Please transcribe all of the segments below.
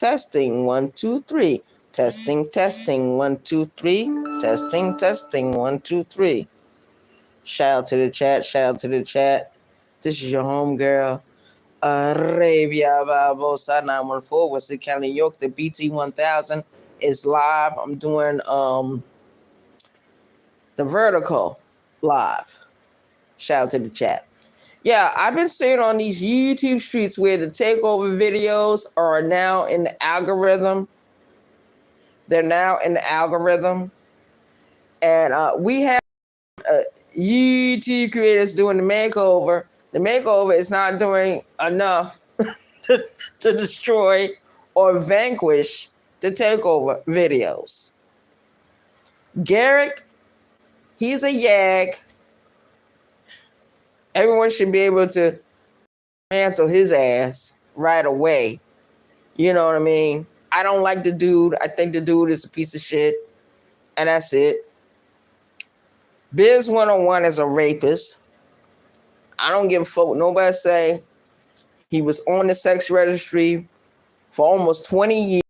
Testing 1 2 3. Testing 1 2 3. Testing 1 2 3. Shout out to the chat. Shout out to the chat. This is your homegirl, Arabia Barbosa 914, West County, New York. The BT 1000 is live. I'm doing the vertical live. Shout out to the chat. Yeah, I've been seeing on these YouTube streets where the takeover videos are now in the algorithm. They're now in the algorithm. And we have YouTube creators doing the makeover. The makeover is not doing enough to destroy or vanquish the takeover videos. Garrick, he's a yag. Everyone should be able to mantle his ass right away. You know what I mean? I don't like the dude. I think the dude is a piece of shit. And that's it. Biz 101 is a rapist. I don't give a fuck what nobody say. He was on the sex registry for almost 20 years.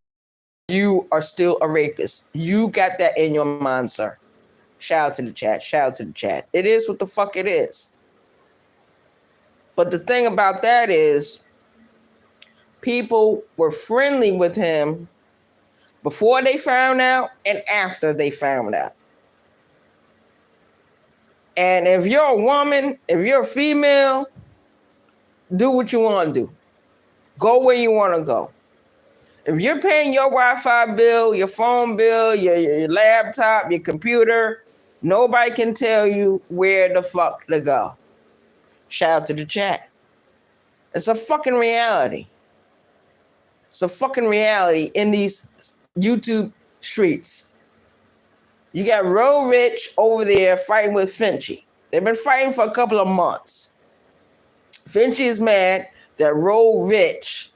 You are still a rapist. You got that in your mind, sir. Shout out to the chat. Shout out to the chat. It is what the fuck it is. But the thing about that is, people were friendly with him before they found out and after they found out. And if you're a woman, if you're a female, do what you want to do. Go where you want to go. If you're paying your Wi-Fi bill, your phone bill, your laptop, your computer, nobody can tell you where the fuck to go. Shout out to the chat. It's a fucking reality. It's a fucking reality in these YouTube streets. You got Ro Rich over there fighting with Finchy. They've been fighting for a couple of months. Finchy is mad that Ro Rich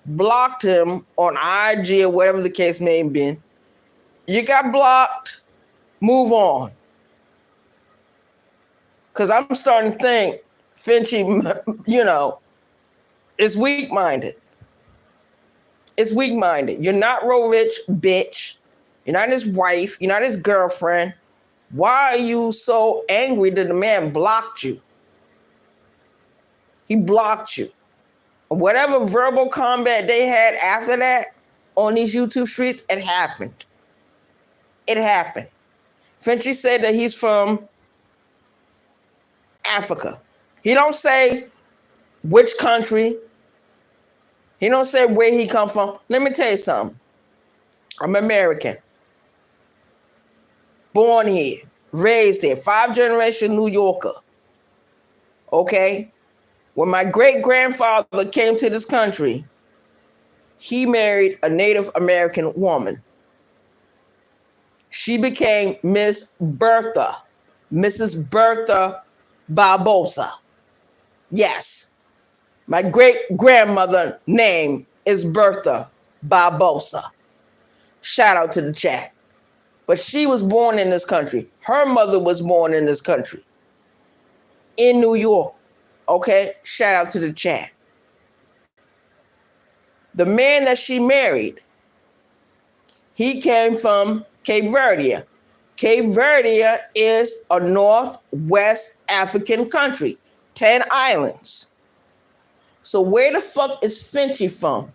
blocked him on IG or whatever the case may have been. You got blocked. Move on. Because I'm starting to think Finchy, is weak-minded. It's weak-minded. You're not Ro Rich, bitch. You're not his wife. You're not his girlfriend. Why are you so angry that the man blocked you? He blocked you. Whatever verbal combat they had after that on these YouTube streets, it happened. It happened. Finchy said that he's from Africa. He don't say which country. He don't say where he come from. Let me tell you something. I'm American. Born here. Raised here. 5th-generation New Yorker. Okay? When my great-grandfather came to this country, he married a Native American woman. She became Miss Bertha. Mrs. Bertha Barbosa. Yes. My great-grandmother's name is Bertha Barbosa. Shout out to the chat. But she was born in this country. Her mother was born in this country. In New York. Okay? Shout out to the chat. The man that she married, he came from Cape Verde. Cape Verde is a northwest African country. 10 islands. So where the fuck is Finchy from?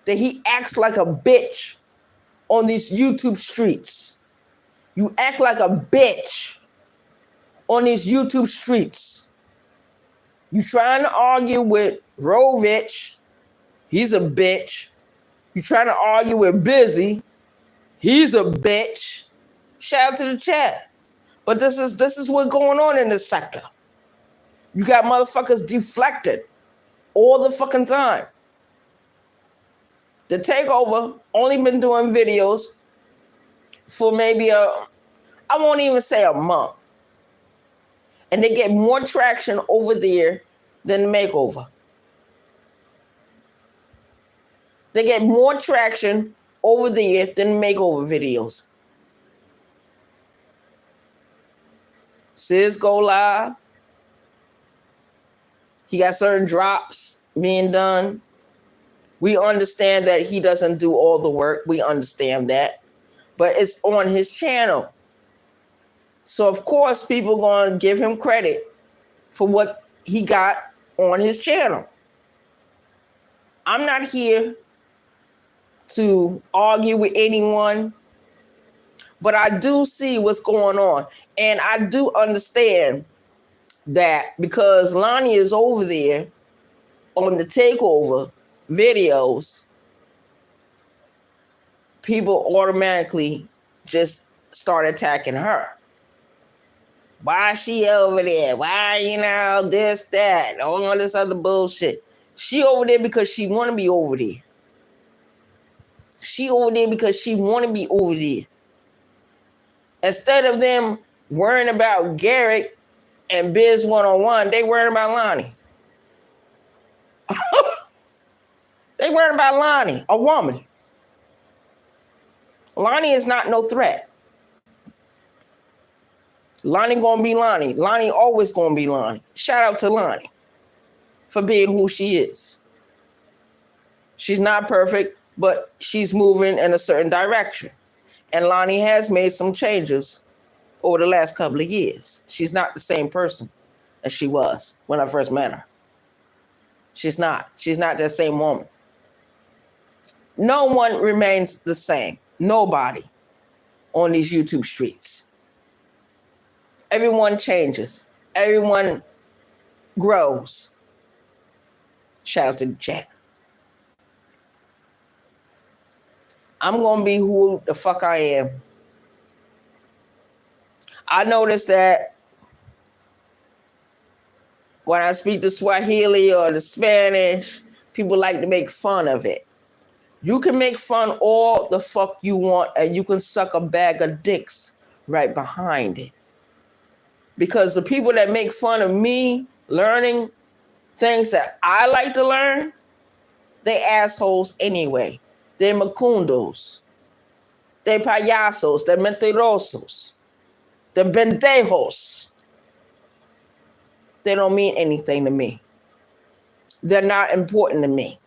That he acts like a bitch on these YouTube streets. You act like a bitch on these YouTube streets. You trying to argue with Ro Rich. He's a bitch. You trying to argue with Busy. He's a bitch. Shout out to the chat. But this is what's going on in this sector. You got motherfuckers deflected all the fucking time. The takeover only been doing videos for maybe I won't even say a month. And they get more traction over there than the makeover. They get more traction over there than the makeover videos. Sis go live. He got certain drops being done. We understand that he doesn't do all the work. We understand that. But it's on his channel. So, of course, people are going to give him credit for what he got on his channel. I'm not here to argue with anyone, but I do see what's going on. And I do understand that because Lonnie is over there on the takeover videos, people automatically just start attacking her. Why is she over there? Why, this, that, all this other bullshit. She over there because she want to be over there. She over there because she want to be over there. Instead of them worrying about Garrett and Biz 101, they worrying about Lonnie. They worrying about Lonnie, a woman. Lonnie is not no threat. Lonnie gonna be Lonnie. Lonnie always gonna be Lonnie. Shout out to Lonnie for being who she is. She's not perfect, but she's moving in a certain direction. And Lonnie has made some changes over the last couple of years. She's not the same person as she was when I first met her. She's not. She's not that same woman. No one remains the same. Nobody on these YouTube streets. Everyone changes. Everyone grows. Shout out to the chat. I'm going to be who the fuck I am. I noticed that when I speak the Swahili or the Spanish, people like to make fun of it. You can make fun all the fuck you want, and you can suck a bag of dicks right behind it. Because the people that make fun of me learning things that I like to learn, they assholes anyway. They're macundos. They're payasos. They're mentirosos. They're pendejos. They don't mean anything to me. They're not important to me.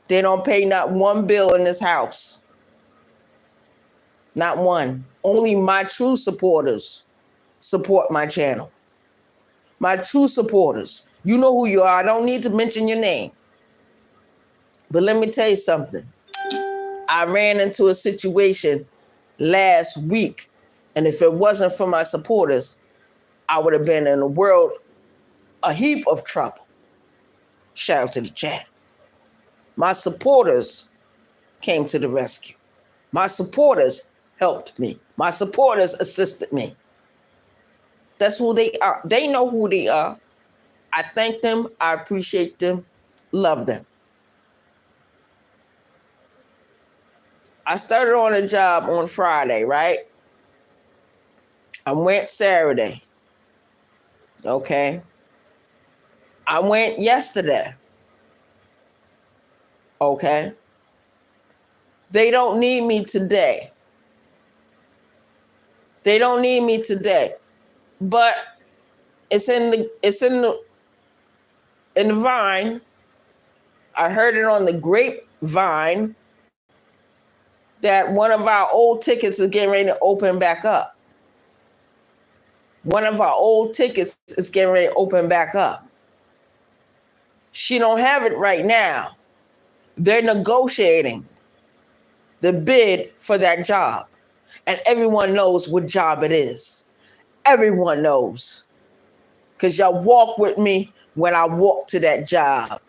They don't pay not one bill in this house. Not one. Only my true supporters support my channel. My true supporters. You know who you are. I don't need to mention your name. But let me tell you something. I ran into a situation last week, and if it wasn't for my supporters, I would have been in a heap of trouble. Shout out to the chat. My supporters came to the rescue. My supporters helped me. My supporters assisted me. That's who they are. They know who they are. I thank them. I appreciate them. Love them. I started on a job on Friday, right? I went Saturday. Okay. I went yesterday. Okay. They don't need me today. They don't need me today. But it's in the vine. I heard it on the grapevine that one of our old tickets is getting ready to open back up. One of our old tickets is getting ready to open back up. She don't have it right now. They're negotiating the bid for that job. And everyone knows what job it is. Everyone knows. Because y'all walk with me when I walk to that job.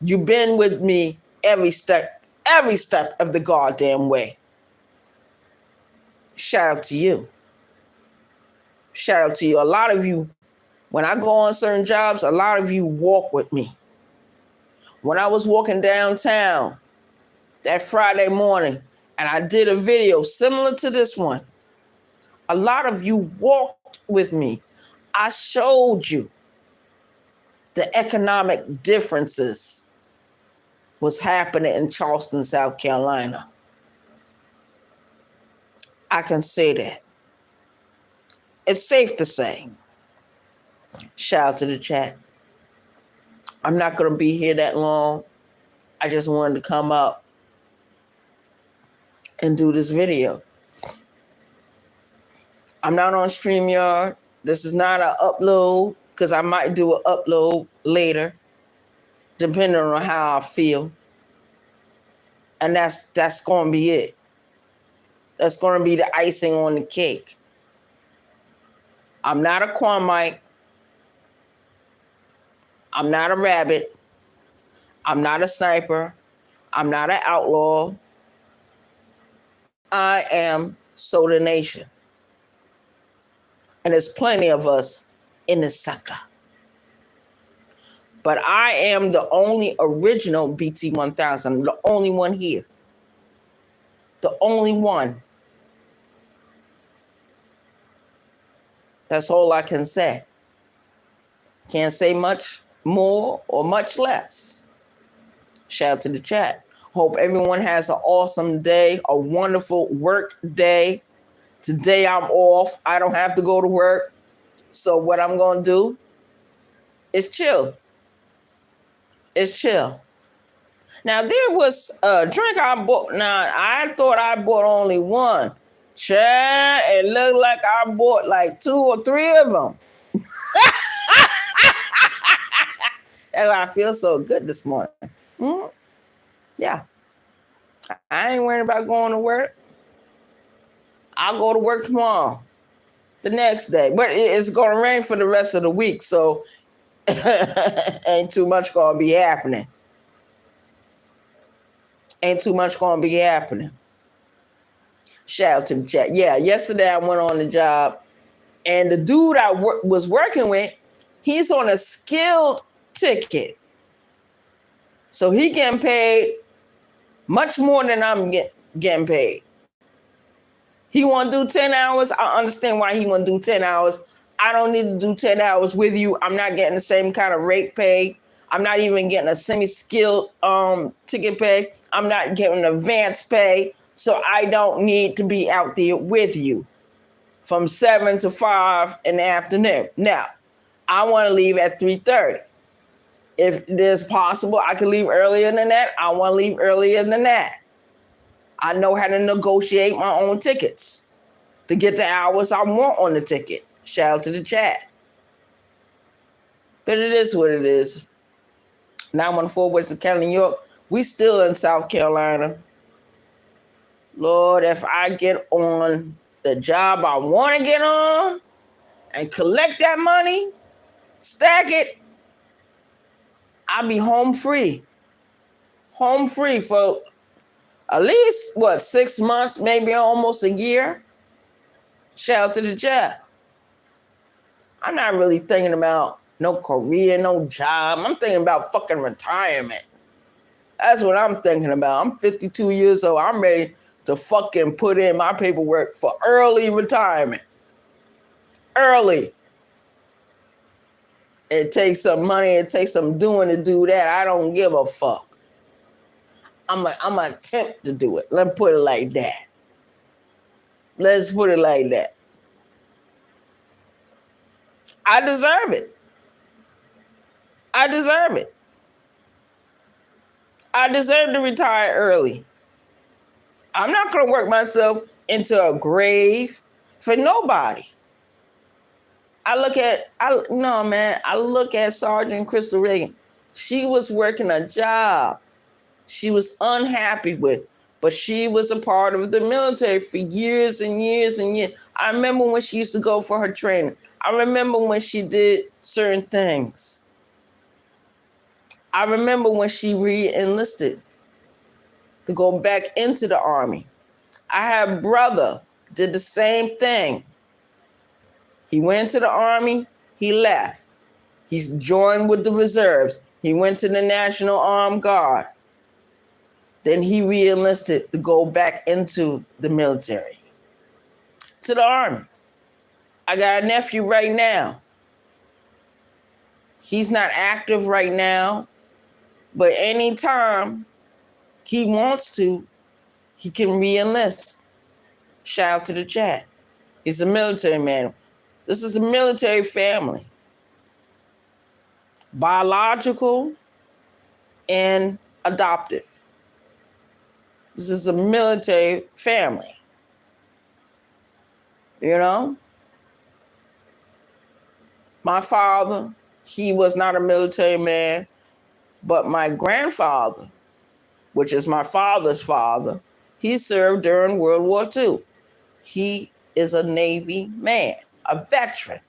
You've been with me every step of the goddamn way. Shout out to you. Shout out to you. A lot of you, when I go on certain jobs, a lot of you walk with me. When I was walking downtown that Friday morning, and I did a video similar to this one, a lot of you walked with me. I showed you the economic differences was happening in Charleston, South Carolina. I can say that. It's safe to say. Shout out to the chat. I'm not going to be here that long. I just wanted to come up and do this video. I'm not on StreamYard. This is not an upload, because I might do an upload later, depending on how I feel. And that's going to be it. That's going to be the icing on the cake. I'm not a Quamite. I'm not a rabbit. I'm not a sniper. I'm not an outlaw. I am Soda Nation. And there's plenty of us in the sucker. But I am the only original BT1000. The only one here. The only one. That's all I can say. Can't say much more or much less. Shout out to the chat. Hope everyone has an awesome day, a wonderful work day. Today I'm off. I don't have to go to work. So what I'm going to do is chill. It's chill. Now, there was a drink I bought. Now, I thought I bought only one. Chad, it looked like I bought like 2 or 3 of them. That's why I feel so good this morning. Yeah. I ain't worried about going to work. I'll go to work tomorrow, the next day. But it's going to rain for the rest of the week, so ain't too much going to be happening. Ain't too much going to be happening. Shout out to the chat. Yeah, yesterday I went on the job, and the dude I was working with, he's on a skilled ticket. So he getting paid much more than I'm getting paid. He want to do 10 hours. I understand why he want to do 10 hours. I don't need to do 10 hours with you. I'm not getting the same kind of rate pay. I'm not even getting a semi-skilled ticket pay. I'm not getting advanced pay. So I don't need to be out there with you from 7 to 5 in the afternoon. Now, I want to leave at 3:30. If it is possible, I can leave earlier than that. I want to leave earlier than that. I know how to negotiate my own tickets to get the hours I want on the ticket. Shout out to the chat. But it is what it is. 914 Western County, New York. We still in South Carolina. Lord, if I get on the job I want to get on and collect that money, stack it, I'll be home free. Home free for at least, 6 months, maybe almost a year. Shout out to the job. I'm not really thinking about no career, no job. I'm thinking about fucking retirement. That's what I'm thinking about. I'm 52 years old. I'm ready to fucking put in my paperwork for early retirement. Early. It takes some money. It takes some doing to do that. I don't give a fuck. I'm gonna attempt to do it. Let's put it like that. Let's put it like that. I deserve it. I deserve it. I deserve to retire early. I'm not going to work myself into a grave for nobody. I look at Sergeant Crystal Reagan. She was working a job she was unhappy with, but she was a part of the military for years and years and years. I remember when she used to go for her training. I remember when she did certain things. I remember when she re-enlisted to go back into the Army. I had a brother, did the same thing. He went to the Army, he left. He's joined with the reserves. He went to the National Armed Guard. Then he re-enlisted to go back into the military, to the Army. I got a nephew right now. He's not active right now, but anytime he wants to, he can re-enlist. Shout out to the chat. He's a military man. This is a military family. Biological and adoptive. This is a military family. You know? My father, he was not a military man, but my grandfather, which is my father's father, he served during World War II. He is a Navy man, a veteran.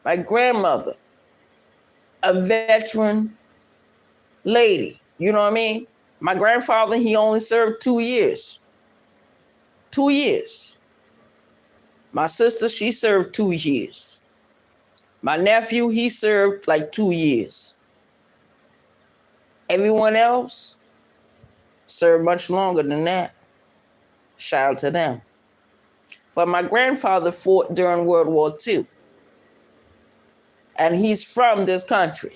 My grandmother, a veteran lady. You know what I mean? My grandfather, he only served 2 years. 2 years. My sister, she served 2 years. My nephew, he served like 2 years. Everyone else served much longer than that. Shout out to them. But my grandfather fought during World War II. And he's from this country.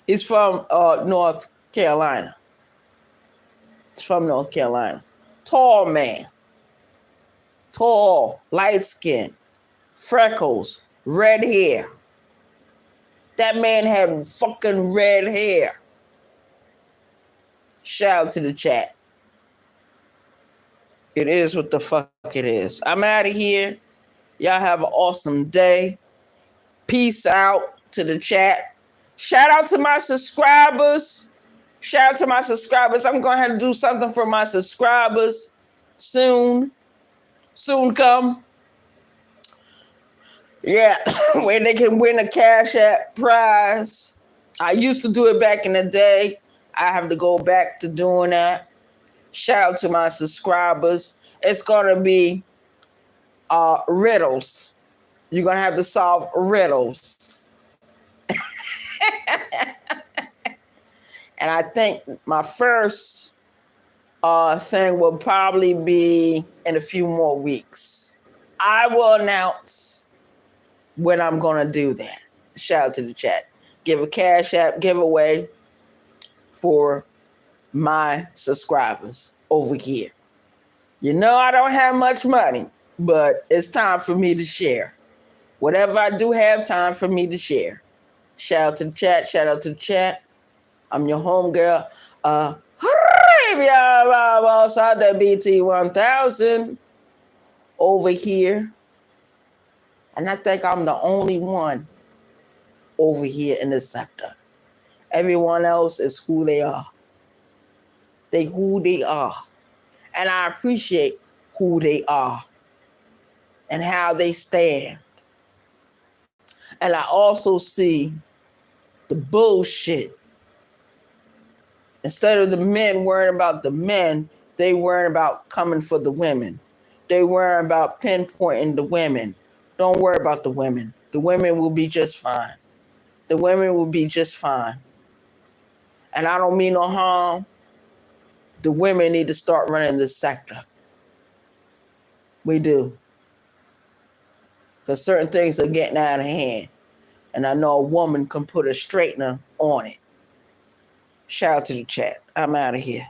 He's from North Carolina. He's from North Carolina. Tall man. Tall, light skin, freckles, red hair. That man had fucking red hair. Shout out to the chat. It is what the fuck it is. I'm out of here. Y'all have an awesome day. Peace out to the chat. Shout out to my subscribers. Shout out to my subscribers. I'm going to have to do something for my subscribers soon. Soon come. Yeah, where they can win a Cash App prize. I used to do it back in the day. I have to go back to doing that. Shout out to my subscribers. It's going to be riddles. You're going to have to solve riddles. And I think my first thing will probably be in a few more weeks. I will announce when I'm going to do that. Shout out to the chat. Give a Cash App giveaway for my subscribers over here. You know I don't have much money, but it's time for me to share. Whatever I do have, time for me to share. Shout out to the chat. Shout out to the chat. I'm your homegirl. Outside that BT1000 over here. And I think I'm the only one over here in this sector. Everyone else is who they are. They who they are. And I appreciate who they are and how they stand. And I also see the bullshit. Instead of the men worrying about the men, they worrying about coming for the women. They worrying about pinpointing the women. Don't worry about the women. The women will be just fine. The women will be just fine. And I don't mean no harm. The women need to start running this sector. We do. Because certain things are getting out of hand. And I know a woman can put a straightener on it. Shout out to the chat. I'm out of here.